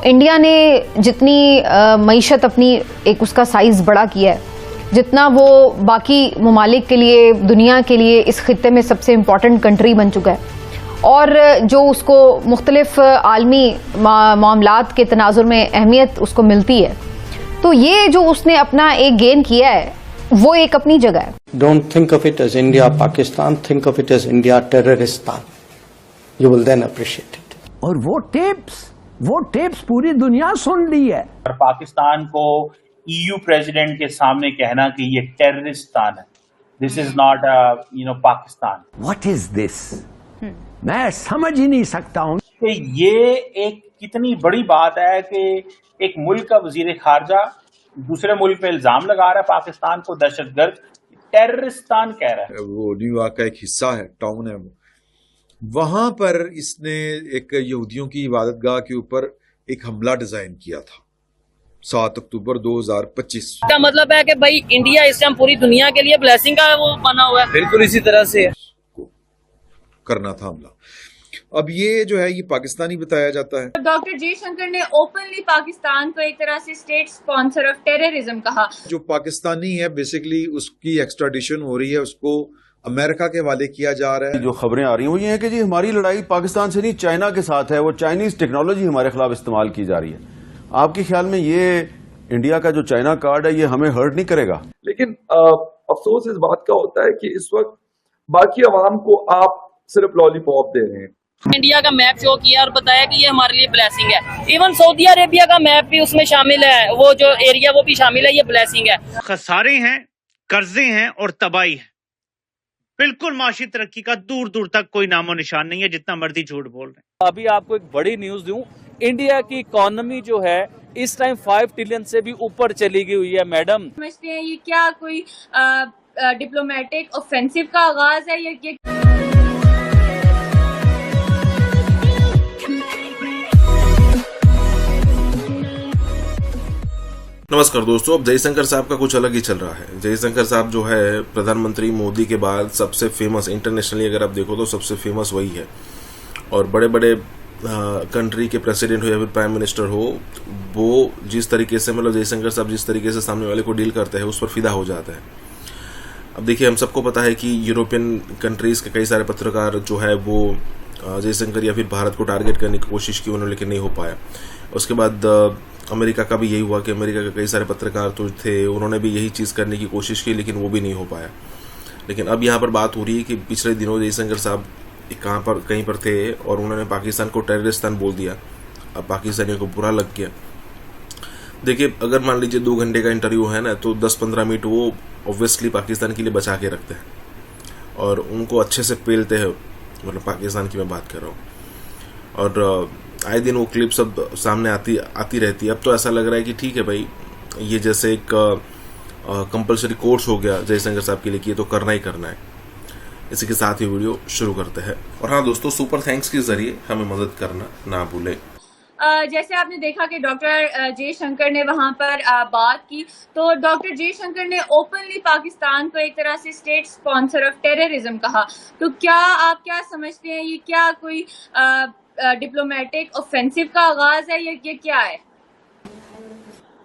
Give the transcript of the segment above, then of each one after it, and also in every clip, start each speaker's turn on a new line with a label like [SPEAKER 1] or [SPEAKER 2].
[SPEAKER 1] India ने जितनी मईशत अपनी एक उसका साइज बड़ा किया है, जितना वो बाकी ममालिक के लिए, दुनिया के लिए इस खित्ते में सबसे इम्पॉर्टेंट कंट्री बन चुका है, और जो उसको मुख्तलिफ आलमी मामलात के तनाजुर में अहमियत उसको मिलती है, तो ये जो उसने अपना एक गेन किया है वो एक अपनी जगह है।
[SPEAKER 2] Don't think of it as India Pakistan, think of it as India terroristan, you will then appreciate it.
[SPEAKER 3] और वो टेप्स पूरी दुनिया सुन ली है।
[SPEAKER 4] और पाकिस्तान को ईयू प्रेसिडेंट के सामने कहना कि ये टेररिस्तान है, this is not Pakistan.
[SPEAKER 3] What is this? मैं समझ ही नहीं सकता हूँ
[SPEAKER 4] कि ये एक कितनी बड़ी बात है कि एक मुल्क का वजीर खारजा दूसरे मुल्क पे इल्जाम लगा रहा है पाकिस्तान को दहशतगर्द, टेररिस्तान कह रहा है।
[SPEAKER 5] वो न्यूयॉर्क का एक हिस्सा है, टाउन है वो, वहां पर इसने एक यहूदियों की इबादतगाह के ऊपर एक हमला डिजाइन किया था 7 अक्टूबर 2025।
[SPEAKER 6] इसका मतलब है कि भाई इंडिया इस टाइम पूरी दुनिया के लिए ब्लेसिंग का वो बना हुआ है। बिल्कुल इसी तरह से है।
[SPEAKER 5] करना था हमला। अब ये जो है ये पाकिस्तानी बताया जाता है।
[SPEAKER 7] डॉक्टर जयशंकर ने ओपनली पाकिस्तान को एक तरह से स्टेट स्पॉन्सर ऑफ टेररिज्म कहा। जो
[SPEAKER 5] पाकिस्तानी है बेसिकली उसकी एक्स्ट्राडिशन हो रही है, उसको अमेरिका के हवाले किया जा रहा है।
[SPEAKER 8] जो खबरें आ रही हैं वो ये है कि जी हमारी लड़ाई पाकिस्तान से नहीं चाइना के साथ है, वो चाइनीज टेक्नोलॉजी हमारे खिलाफ इस्तेमाल की जा रही है। आपके ख्याल में ये इंडिया का जो चाइना कार्ड है ये हमें हर्ट नहीं करेगा?
[SPEAKER 9] लेकिन अफसोस इस बात का होता है कि इस वक्त बाकी अवाम को आप सिर्फ लॉलीपॉप दे रहे हैं।
[SPEAKER 6] इंडिया का मैप शो किया और बताया कि ये हमारे लिए ब्लेसिंग है। इवन सऊदी अरेबिया का मैप भी उसमें शामिल है, वो जो एरिया वो भी शामिल है, ये ब्लेसिंग है।
[SPEAKER 10] खसारे हैं, कर्जे हैं और तबाही है। बिल्कुल माशी तरक्की का दूर दूर तक कोई नामो निशान नहीं है, जितना मर्जी झूठ बोल रहे हैं।
[SPEAKER 11] अभी आपको एक बड़ी न्यूज दूं, इंडिया की इकोनॉमी जो है इस टाइम 5 ट्रिलियन से भी ऊपर चली गई हुई है। मैडम
[SPEAKER 7] समझते हैं ये क्या कोई डिप्लोमेटिक ऑफेंसिव का आगाज है? ये
[SPEAKER 12] नमस्कार दोस्तों, अब जयशंकर साहब का कुछ अलग ही चल रहा है। जयशंकर साहब जो है प्रधानमंत्री मोदी के बाद सबसे फेमस, इंटरनेशनली अगर आप देखो तो सबसे फेमस वही है। और बड़े बड़े कंट्री के प्रेसिडेंट हो या फिर प्राइम मिनिस्टर हो, वो जिस तरीके से मतलब जयशंकर साहब जिस तरीके से सामने वाले को डील करते हैं उस पर फिदा हो जाता है। अब देखिए, हम सबको पता है कि यूरोपियन कंट्रीज़ के कई सारे पत्रकार जो है वो जयशंकर या फिर भारत को टारगेट करने की कोशिश की उन्होंने, लेकिन नहीं हो पाया। उसके बाद अमेरिका का भी यही हुआ कि अमेरिका के कई सारे पत्रकार तो थे, उन्होंने भी यही चीज़ करने की कोशिश की, लेकिन वो भी नहीं हो पाया। लेकिन अब यहाँ पर बात हो रही है कि पिछले दिनों जयशंकर साहब कहीं पर थे और उन्होंने पाकिस्तान को टेररिस्तान बोल दिया। अब पाकिस्तानियों को बुरा लग गया। देखिए, अगर मान लीजिए 2 घंटे का इंटरव्यू है ना, तो 10-15 मिनट वो ऑब्वियसली पाकिस्तान के लिए बचा के रखते हैं और उनको अच्छे से पेलते हैं, मतलब पाकिस्तान की मैं बात कर रहा हूँ। और आए दिन वो क्लिप सब सामने आती रहती है। अब तो ऐसा लग रहा है कि ठीक है भाई, ये जैसे एक कंपलसरी कोर्स हो गया जयशंकर साहब के लिए कि ये तो करना ही करना है। इसी के साथ ही वीडियो शुरू करते हैं। और हाँ दोस्तों, सुपर थैंक्स के जरिए हमें मदद करना ना भूलें।
[SPEAKER 7] जैसे आपने देखा कि डॉक्टर जयशंकर ने वहां पर बात की, तो डॉक्टर जयशंकर ने ओपनली पाकिस्तान को एक तरह से स्टेट स्पॉन्सर ऑफ टेररिज्म कहा। तो आप क्या समझते हैं, ये क्या कोई डिप्लोमेटिक ऑफेंसिव का आगाज है? ये क्या है?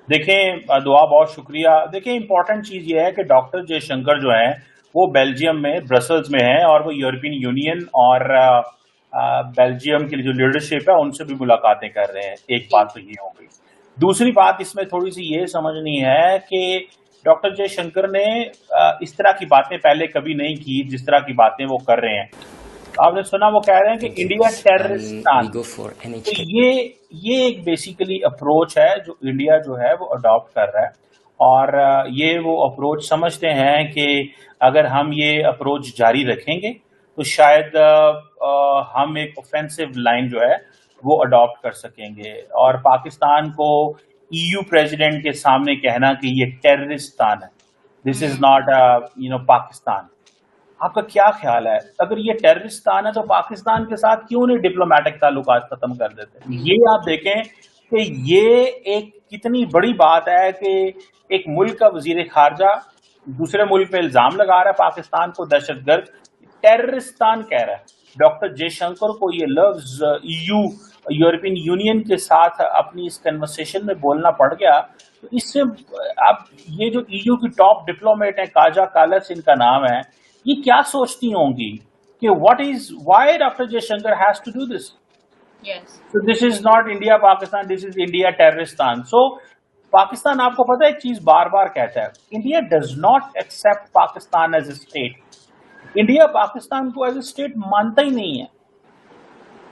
[SPEAKER 4] देखें, दुआ बहुत शुक्रिया। देखें, इंपॉर्टेंट चीज ये है कि डॉक्टर जयशंकर जो है वो बेल्जियम में, ब्रसल्स में है, और वो यूरोपियन यूनियन और बेल्जियम की जो लीडरशिप है उनसे भी मुलाकातें कर रहे हैं। एक बात तो ये हो गई। दूसरी बात इसमें थोड़ी सी ये समझनी है कि डॉक्टर जयशंकर ने इस तरह की बातें पहले कभी नहीं की जिस तरह की बातें वो कर रहे हैं। आपने सुना वो कह रहे हैं कि इंडिया टेररिस्तान। तो ये एक बेसिकली अप्रोच है जो इंडिया जो है वो अडॉप्ट कर रहा है, और ये वो अप्रोच समझते हैं कि अगर हम ये अप्रोच जारी रखेंगे तो शायद हम एक ऑफेंसिव लाइन जो है वो अडॉप्ट कर सकेंगे। और पाकिस्तान को ईयू प्रेसिडेंट के सामने कहना कि ये टेररिस्तान है, दिस इज नॉट पाकिस्तान। आपका क्या ख्याल है, अगर ये टेररिस्तान है तो पाकिस्तान के साथ क्यों नहीं डिप्लोमेटिक ताल्लुकात खत्म कर देते? ये आप देखें कि ये एक कितनी बड़ी बात है कि एक मुल्क का वजीर खारजा दूसरे मुल्क पे इल्जाम लगा रहा है पाकिस्तान को दहशतगर्द, टेररिस्तान कह रहा है। डॉक्टर जयशंकर को ये लफ्ज ईयू यूरोपियन यूनियन के साथ अपनी इस कन्वर्सेशन में बोलना पड़ गया, तो इससे अब ये जो ईयू की टॉप डिप्लोमेट है, काजा कालस इनका नाम है, ये क्या सोचती होंगी कि why doctor Jaishankar has to do this? So this is not India Pakistan, this is India terroristan. So Pakistan, आपको पता है एक चीज बार बार कहता है, India does not accept Pakistan as a state. India Pakistan को एज ए स्टेट मानता ही नहीं है।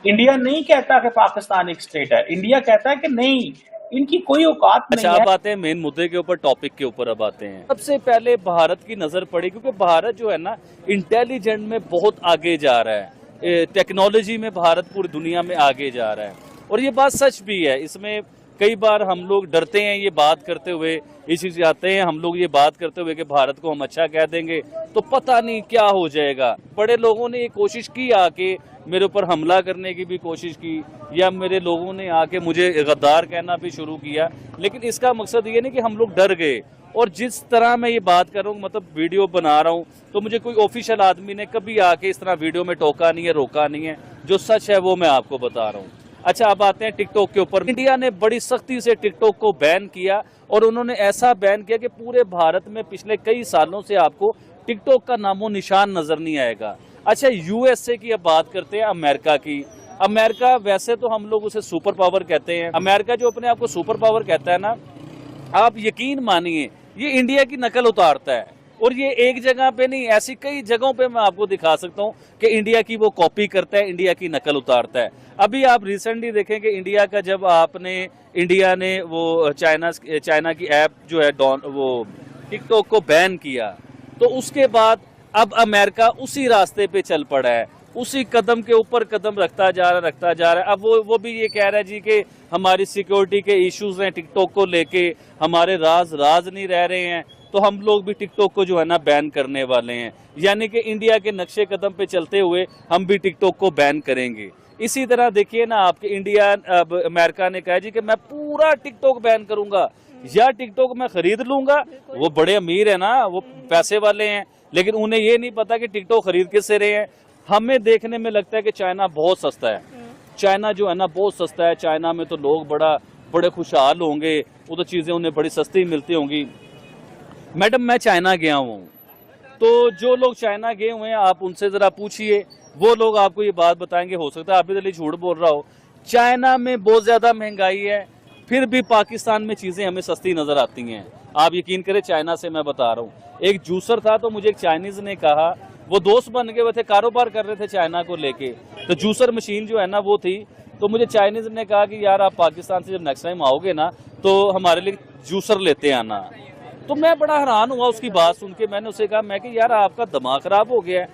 [SPEAKER 4] इंडिया नहीं कहता कि पाकिस्तान एक स्टेट है, इंडिया कहता है कि नहीं, इनकी कोई औकात नहीं है।
[SPEAKER 11] अब आते हैं मेन मुद्दे के ऊपर, टॉपिक के ऊपर अब आते हैं। सबसे पहले भारत की नजर पड़ी, क्योंकि भारत जो है ना इंटेलिजेंट में बहुत आगे जा रहा है, टेक्नोलॉजी में भारत पूरी दुनिया में आगे जा रहा है, और ये बात सच भी है। इसमें कई बार हम लोग डरते हैं ये बात करते हुए, इसी से आते हैं हम लोग ये बात करते हुए कि भारत को हम अच्छा कह देंगे तो पता नहीं क्या हो जाएगा। बड़े लोगों ने ये कोशिश की आके मेरे ऊपर हमला करने की भी कोशिश की, या मेरे लोगों ने आके मुझे गद्दार कहना भी शुरू किया, लेकिन इसका मकसद ये नहीं कि हम लोग डर गए। और जिस तरह मैं ये बात कर रहा हूँ, मतलब वीडियो बना रहा हूँ, तो मुझे कोई ऑफिशियल आदमी ने कभी आके इस तरह वीडियो में टोका नहीं है, रोका नहीं है। जो सच है वो मैं आपको बता रहा हूँ। अच्छा, अब आते हैं टिकटॉक के ऊपर। इंडिया ने बड़ी सख्ती से टिकटॉक को बैन किया, और उन्होंने ऐसा बैन किया कि पूरे भारत में पिछले कई सालों से आपको टिकटॉक का नामो निशान नजर नहीं आएगा। अच्छा, यूएसए की अब बात करते हैं, अमेरिका की। अमेरिका वैसे तो हम लोग उसे सुपर पावर कहते हैं। अमेरिका जो अपने आप को सुपर पावर कहता है ना, आप यकीन मानिए ये इंडिया की नकल उतारता है, और ये एक जगह पे नहीं, ऐसी कई जगहों पे मैं आपको दिखा सकता हूँ कि इंडिया की वो कॉपी करता है, इंडिया की नकल उतारता है। अभी आप रिसेंटली देखें कि इंडिया का जब इंडिया ने वो चाइना की ऐप जो है वो टिकटॉक को बैन किया, तो उसके बाद अब अमेरिका उसी रास्ते पे चल पड़ा है, उसी कदम के ऊपर कदम रखता जा रहा है। अब वो भी ये कह रहा है जी कि हमारी सिक्योरिटी के इश्यूज हैं टिकटॉक को लेके, हमारे राज नहीं रह रहे हैं, तो हम लोग भी टिकटॉक को जो है ना बैन करने वाले हैं। यानी कि इंडिया के नक्शे कदम पे चलते हुए हम भी टिकटॉक को बैन करेंगे। इसी तरह देखिए ना, आपके अमेरिका ने कहा जी कि मैं पूरा टिकटॉक बैन करूंगा, या टिकटॉक मैं खरीद लूंगा। वो बड़े अमीर है ना, वो पैसे वाले हैं, लेकिन उन्हें ये नहीं पता कि टिकटॉक खरीद किससे रहे हैं। हमें देखने में लगता है कि चाइना बहुत सस्ता है, चाइना जो है ना बहुत सस्ता है। चाइना में तो लोग बड़े खुशहाल होंगे, वो तो चीजें उन्हें बड़ी सस्ती मिलती होंगी। मैडम, मैं चाइना गया हूँ, तो जो लोग चाइना गए हुए हैं आप उनसे जरा पूछिए, वो लोग आपको ये बात बताएंगे। हो सकता है आप भी झूठ बोल रहा हो, चाइना में बहुत ज्यादा महंगाई है, फिर भी पाकिस्तान में चीजें हमें सस्ती नजर आती हैं। आप यकीन करें, चाइना से मैं बता रहा हूँ। एक जूसर था, तो मुझे एक चाइनीज ने कहा, वो दोस्त बन गए, वो थे, कारोबार कर रहे थे चाइना को लेके, तो जूसर मशीन जो है ना वो थी, तो मुझे चाइनीज ने कहा कि यार आप पाकिस्तान से जब नेक्स्ट टाइम आओगे ना तो हमारे लिए जूसर लेते आना। तो मैं बड़ा हैरान हुआ उसकी बात सुन के। मैंने उसे कहा, मैं कि यार आपका दिमाग खराब हो गया है,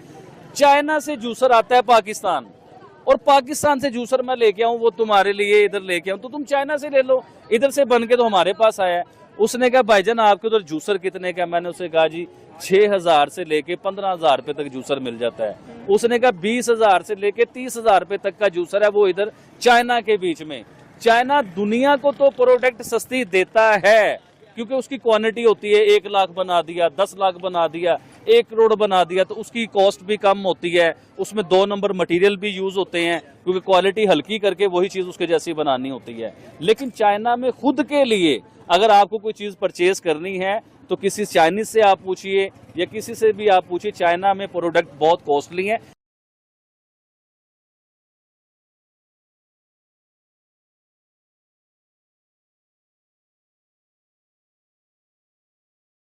[SPEAKER 11] चाइना से जूसर आता है पाकिस्तान, और पाकिस्तान से जूसर मैं लेके आऊं, वो तुम्हारे लिए इधर लेके आऊं, तो तुम चाइना से ले लो, इधर से बन के तो हमारे पास आया है। उसने कहा भाईजान आपके उधर जूसर कितने का? मैंने उसे कहा जी 6,000 से लेके 15,000 रुपए तक जूसर मिल जाता है। उसने कहा 20,000 से लेके 30,000 रुपए तक का जूसर है, वो इधर चाइना के बीच में। चाइना दुनिया को तो प्रोडक्ट सस्ती देता है, क्योंकि उसकी क्वांटिटी होती है, 1 लाख बना दिया, 10 लाख बना दिया, 1 करोड़ बना दिया, तो उसकी कॉस्ट भी कम होती है, उसमें 2 नंबर मटेरियल भी यूज होते हैं, क्योंकि क्वालिटी हल्की करके वही चीज उसके जैसी बनानी होती है। लेकिन चाइना में खुद के लिए अगर आपको कोई चीज परचेज करनी है तो किसी चाइनीज से आप पूछिए या किसी से भी आप पूछिए, चाइना में प्रोडक्ट बहुत कॉस्टली है।